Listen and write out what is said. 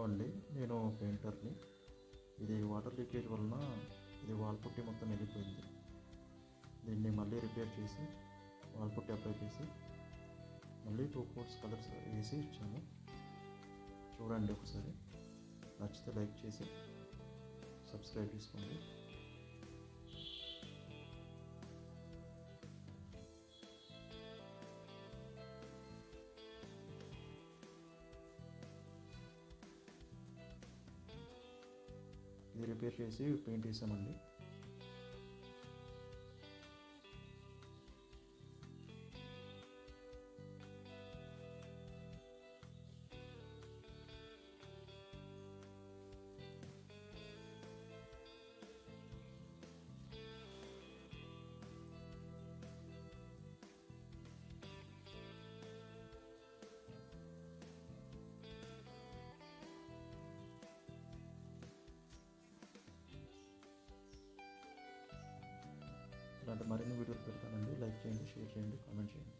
అండి, నేను పెయింటర్ని. ఇది వాటర్ లీకేజ్ వలన ఇది వాల్ పుట్టి మొత్తం వెళ్ళిపోయింది. దీన్ని మళ్ళీ రిపేర్ చేసి వాల్ పుట్టి అప్లై చేసి మళ్ళీ 2 కోట్స్ కలర్స్ వేసి ఇచ్చాము. చూడండి ఒకసారి, నచ్చితే లైక్ చేసి సబ్స్క్రైబ్ చేసుకోండి. ఇది రిపేర్ చేసి పెయింట్ వేసామండి. ఇలాంటి మరిన్ని వీడియోలు పెడతానండి. లైక్ చేయండి, షేర్ చేయండి, కామెంట్ చేయండి.